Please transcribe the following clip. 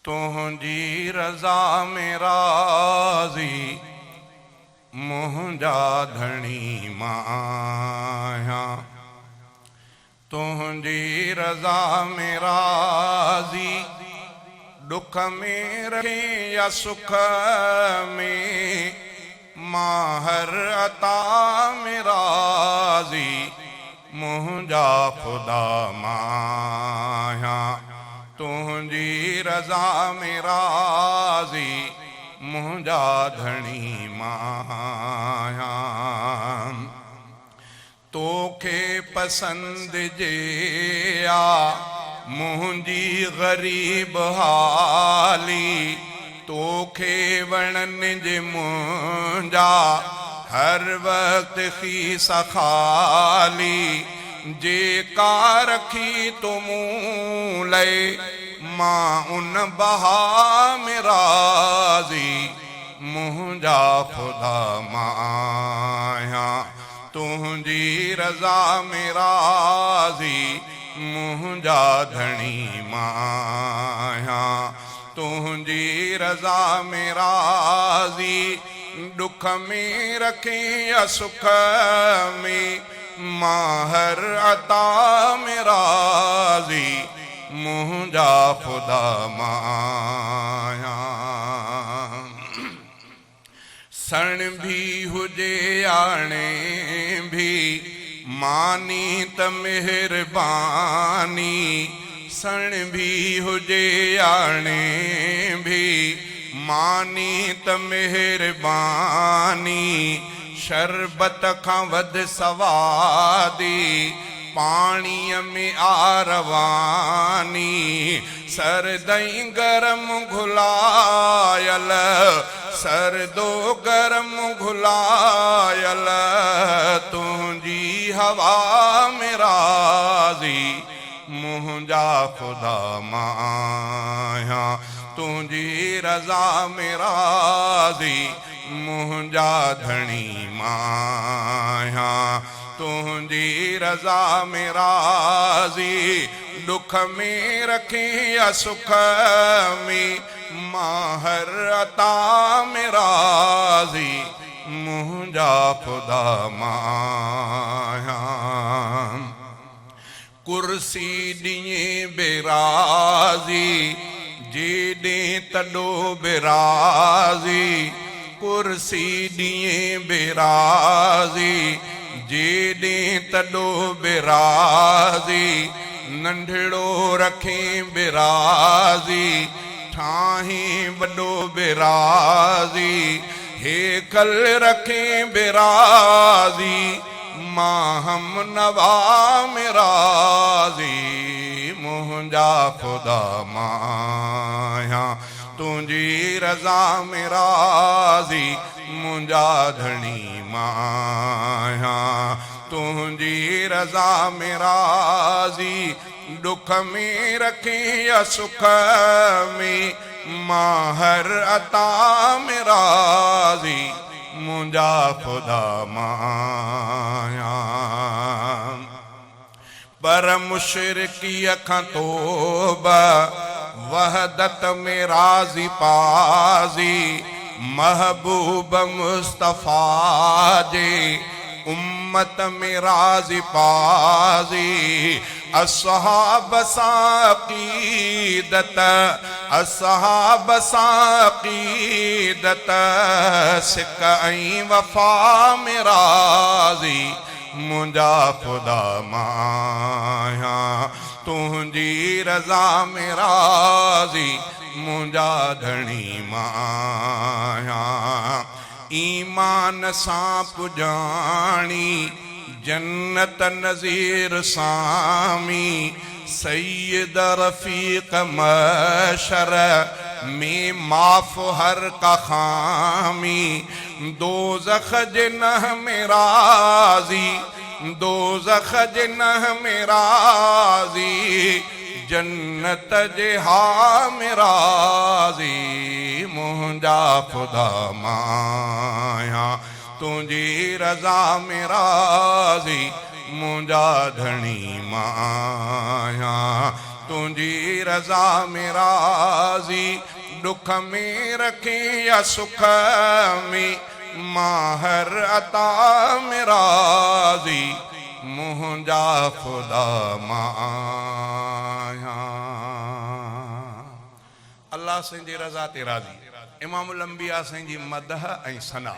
तुझी रज़ा में राज़ी मुंहिंजा धणी मां आहियां। तुझी रज़ा में राज़ी दुख में रखे या सुख में मां हर अता में राज़ी मुंहिंजा ख़ुदा मां आहियां। तुझी रज़ा में राज़ी मुंहिंजा धणी मां आहियां। तोखे पसंदि जे आ मुंहिंजी ग़रीब हाली, तोखे वणनि जे मुंहिंजा हर वक्त खीसा खाली। जेका रखी तो मूं लए मां उन बहा में राज़ी मुंहिंजा ख़ुदा मां आहियां। तुझी रज़ा में राज़ी मुंहिंजा धणी मां आहियां। तुझी रज़ा में राज़ी दुख में रखे या सुख में मां हर अता में राज़ी मुंहिंजा ख़ुदा मां आहियां। सण भी हुजे आणे भी मानी त मेहरबानी, सण भी हुजे आणे भी मानी त मेहरबानी। शरबत खां वध सवादी पाणीअ में आरवानी। सरदई गरम घुलायल सरदो गरम घुलायल तुझी हवा में राज़ी मुंहिंजा ख़ुदा मां आहियां। तुझी रज़ा में राज़ी मुंहिंजा धणी मां आहियां। तुझी रज़ा में राज़ी दुख में रखे या सुख में मां हर अता में राज़ी मुंहिंजा ख़ुदा मां आहियां। कुर्सी ॾिए बेराज़ी जेॾे तॾो बेराज़ी, कुर्सी ॾिए बेराज़ी जेॾे तॾो बेराज़ी। नंढड़ो रखे बेराज़ी ठाही वॾो बेराज़ी। हेकल रखे बेराज़ी मां हम नवा में राज़ी मुंहिंजा ख़ुदा मां आहियां। तुझी रज़ा में राज़ी मुंहिंजा धणी मां आहियां। तुझी रज़ा में राज़ी दुख में रखे या सुख में मां हर अता में राज़ी मुंहिंजा ख़ुदा मां आहियां। पर मुशरिकीअ खां तौबा वहदत में राज़ी पाज़ी। महबूब मुस्तफ़ा जे उम्मत में राज़ी पाज़ी। असहाब सां अक़ीदत असहाब सां अक़ीदत सिक ऐं वफ़ा में राज़ी मुंहिंजा ख़ुदा मां आहियां। तुझी रज़ा में राज़ी मुंहिंजा धणी मां आहियां। ईमान सां पुॼाणी जन्नत नज़ीर सामी। सैयद रफ़ीक़ मशर में माफ़ हर का खामी। दोज़ख जिन्ह में राज़ी दोज़ख जिन्ह में राज़ी जन्नत जे हा में राज़ी मुंहिंजा ख़ुदा मां आहियां। तुझी रज़ा में राज़ी मुंहिंजा धणी मां आहियां। तुंहिंजी रज़ा में राज़ी दुख में रखी या सुख में मां हर अता में राज़ी मुंहिंजा ख़ुदा मां आहियां। अल्लाह साईं जी रज़ा ते राज़ी। इमामुल अंबिया साईं जी मदह ऐं सना।